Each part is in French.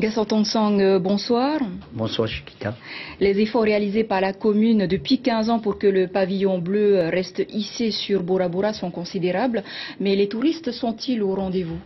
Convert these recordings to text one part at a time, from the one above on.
Gaston Tongsang, bonsoir. Bonsoir Chiquita. Les efforts réalisés par la commune depuis 15 ans pour que le pavillon bleu reste hissé sur Bora Bora sont considérables, mais les touristes sont-ils au rendez-vous?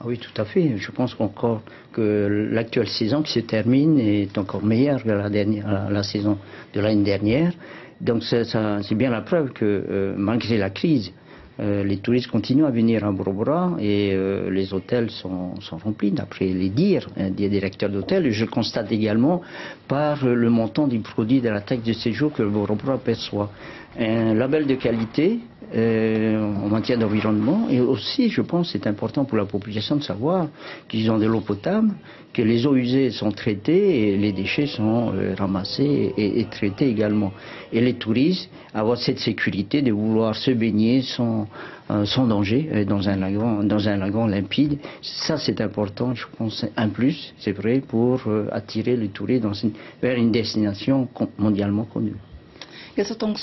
Oui, tout à fait. Je pense encore que l'actuelle saison qui se termine est encore meilleure que la saison de l'année dernière. Donc c'est bien la preuve que malgré la crise, les touristes continuent à venir à Bora Bora et les hôtels sont remplis d'après les dires des directeurs d'hôtels. Je constate également par le montant du produit de la taxe de séjour que Bora Bora perçoit. Un label de qualité en matière d'environnement, et aussi je pense c'est important pour la population de savoir qu'ils ont de l'eau potable, que les eaux usées sont traitées et les déchets sont ramassés et traités également. Et les touristes avoir cette sécurité de vouloir se baigner sans danger dans un lagon limpide. Ça c'est important, je pense un plus, c'est vrai, pour attirer les touristes vers une destination mondialement connue. Gaston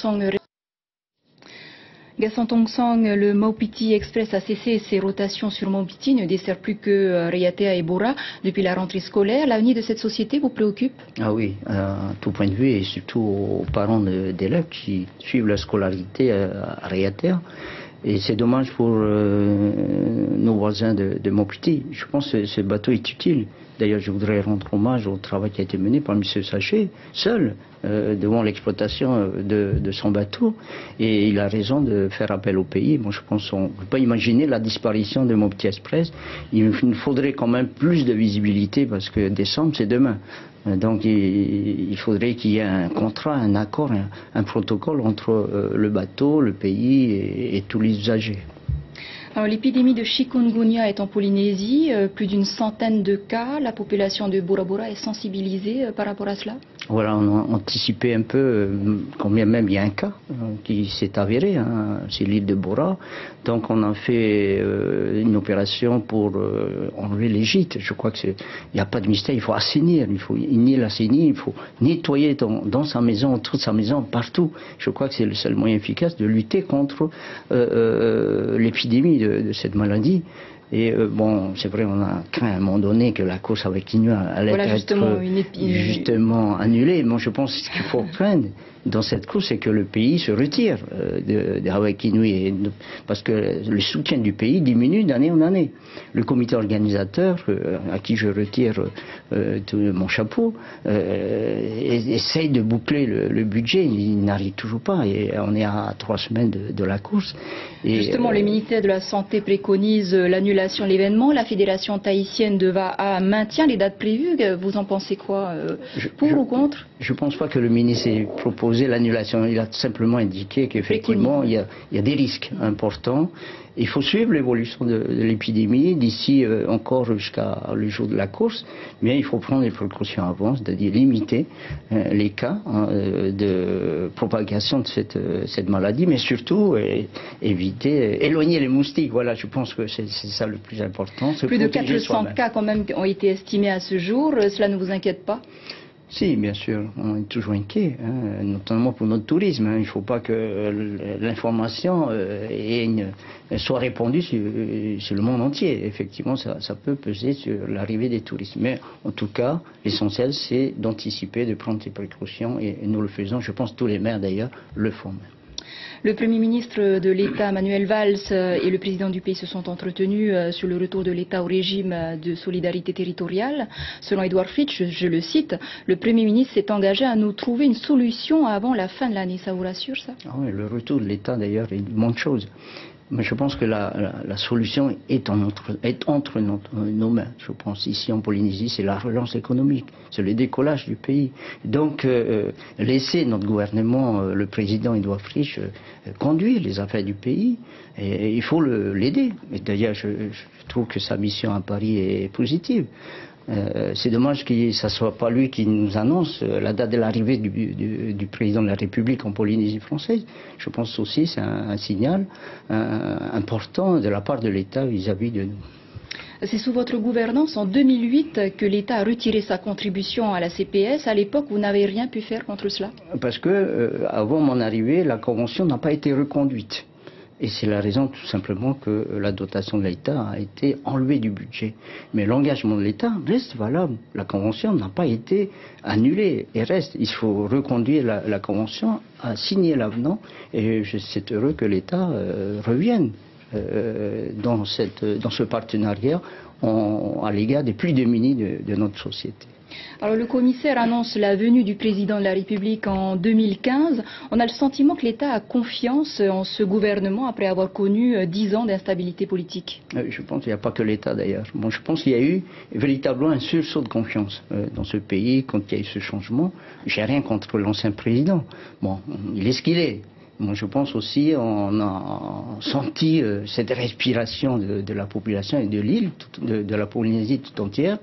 Tongsang, le Maupiti Express a cessé ses rotations sur Maupiti, ne dessert plus que Raiatea et Bora depuis la rentrée scolaire. L'avenir de cette société vous préoccupe? Ah oui, à tout point de vue, et surtout aux parents d'élèves qui suivent la scolarité à Raiatea. Et c'est dommage pour nos voisins de Maupiti. Je pense que ce bateau est utile. D'ailleurs, je voudrais rendre hommage au travail qui a été mené par M. Sachet, seul, devant l'exploitation de son bateau. Et il a raison de faire appel au pays. Moi, je pense qu'on ne peut pas imaginer la disparition de Maupiti Express. Il nous faudrait quand même plus de visibilité parce que décembre, c'est demain. Donc il faudrait qu'il y ait un contrat, un accord, un protocole entre le bateau, le pays et tous les usagers. L'épidémie de chikungunya est en Polynésie, plus d'une centaine de cas. La population de Bora Bora est sensibilisée par rapport à cela? Voilà, on a anticipé un peu, combien même il y a un cas qui s'est avéré, c'est l'île de Bora. Donc on a fait une opération pour enlever les gîtes. Je crois qu'il n'y a pas de mystère, il faut assainir, il faut une île assainie, il faut nettoyer dans sa maison, autour de sa maison, partout. Je crois que c'est le seul moyen efficace de lutter contre l'épidémie de cette maladie. Et bon, c'est vrai, on a craint à un moment donné que la course avec Kinua allait être justement annulée. Moi, je pense que ce qu'il faut craindre dans cette course, c'est que le pays se retire de Hawaii Kinui, parce que le soutien du pays diminue d'année en année. Le comité organisateur, à qui je retire tout mon chapeau, essaye de boucler le budget. Il n'arrive toujours pas. Et on est à 3 semaines de la course. Et justement, le ministère de la Santé préconise l'annulation de l'événement. La fédération tahitienne de Va'a maintient les dates prévues. Vous en pensez quoi? Pour ou contre? Je ne pense pas que le ministre ait proposé l'annulation. Il a simplement indiqué qu'effectivement, il y a des risques importants. Il faut suivre l'évolution de l'épidémie d'ici encore jusqu'à le jour de la course, mais il faut prendre les précautions avant, c'est-à-dire limiter les cas de propagation de cette maladie, mais surtout éloigner les moustiques. Voilà, je pense que c'est ça le plus important. Plus de 400 cas quand même ont été estimés à ce jour. Cela ne vous inquiète pas? Si, bien sûr, on est toujours inquiet, notamment pour notre tourisme. Il ne faut pas que l'information soit répandue sur le monde entier. Effectivement, ça peut peser sur l'arrivée des touristes. Mais en tout cas, l'essentiel, c'est d'anticiper, de prendre des précautions. Et nous le faisons, je pense que tous les maires d'ailleurs le font. Le Premier ministre de l'État, Manuel Valls, et le président du pays se sont entretenus sur le retour de l'État au régime de solidarité territoriale. Selon Edouard Fritsch, je le cite, le Premier ministre s'est engagé à nous trouver une solution avant la fin de l'année. Ça vous rassure, ça? Oui, le retour de l'État, d'ailleurs, est une bonne chose. Mais je pense que la solution est entre nos mains. Je pense ici en Polynésie, c'est la relance économique, c'est le décollage du pays. Donc, laisser notre gouvernement, le président Edouard Fritsch, conduire les affaires du pays, et il faut l'aider. D'ailleurs, je trouve que sa mission à Paris est positive. C'est dommage que ce ne soit pas lui qui nous annonce la date de l'arrivée du président de la République en Polynésie française. Je pense aussi que c'est un signal important de la part de l'État vis-à-vis de nous. C'est sous votre gouvernance, en 2008, que l'État a retiré sa contribution à la CPS. À l'époque, vous n'avez rien pu faire contre cela? Parce que, avant mon arrivée, la convention n'a pas été reconduite. Et c'est la raison tout simplement que la dotation de l'État a été enlevée du budget. Mais l'engagement de l'État reste valable. La Convention n'a pas été annulée et reste. Il faut reconduire la Convention, à signer l'avenant, et je suis heureux que l'État revienne dans ce partenariat à l'égard des plus démunis de notre société. Alors le commissaire annonce la venue du président de la République en 2015. On a le sentiment que l'État a confiance en ce gouvernement après avoir connu 10 ans d'instabilité politique. Je pense qu'il n'y a pas que l'État d'ailleurs. Bon, je pense qu'il y a eu véritablement un sursaut de confiance dans ce pays quand il y a eu ce changement. J'ai rien contre l'ancien président. Bon, il est ce qu'il est. Moi, je pense aussi on a senti cette respiration de la population et de l'île, de la Polynésie tout entière,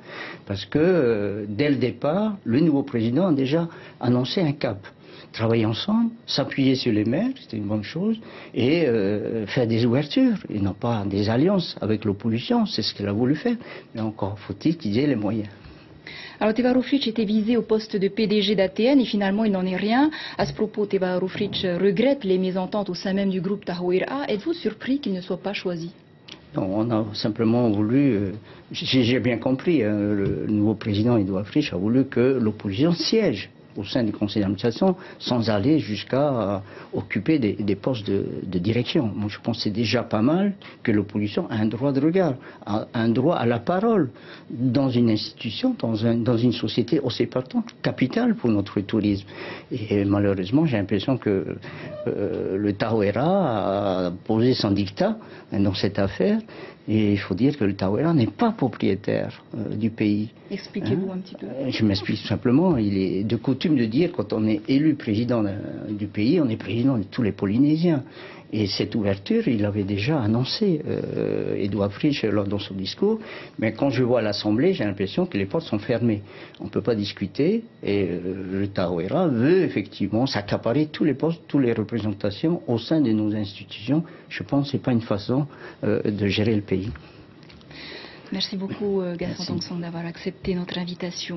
parce que dès le départ, le nouveau président a déjà annoncé un cap. Travailler ensemble, s'appuyer sur les maires, c'était une bonne chose, et faire des ouvertures, et non pas des alliances avec l'opposition, c'est ce qu'il a voulu faire. Mais encore faut-il qu'il ait les moyens. Alors Teva Rohfritsch était visé au poste de PDG d'ATN et finalement il n'en est rien. À ce propos, Teva Rohfritsch regrette les mésententes au sein même du groupe Tahoeraa. Êtes-vous surpris qu'il ne soit pas choisi? Non, on a simplement voulu, j'ai bien compris, le nouveau président Edouard Fritsch a voulu que l'opposition siège au sein du conseil d'administration sans aller jusqu'à occuper des postes de direction. Moi, je pense que c'est déjà pas mal que l'opposition a un droit de regard, a un droit à la parole dans une institution, dans une société aussi importante, capitale pour notre tourisme. Et malheureusement, j'ai l'impression que le Tahoeraa a posé son dictat dans cette affaire. Et il faut dire que le Tahoeraa n'est pas propriétaire du pays. Expliquez-vous un petit peu. Je m'explique tout simplement. Il est de coutume de dire quand on est élu président du pays, on est président de tous les Polynésiens. Et cette ouverture, il l'avait déjà annoncé, Edouard Fritsch, dans son discours. Mais quand je vois l'Assemblée, j'ai l'impression que les portes sont fermées. On ne peut pas discuter. Et le Tahoeraa veut effectivement s'accaparer tous les postes, toutes les représentations au sein de nos institutions. Je pense que ce n'est pas une façon de gérer le pays. Merci beaucoup, Gaston Tongson, d'avoir accepté notre invitation.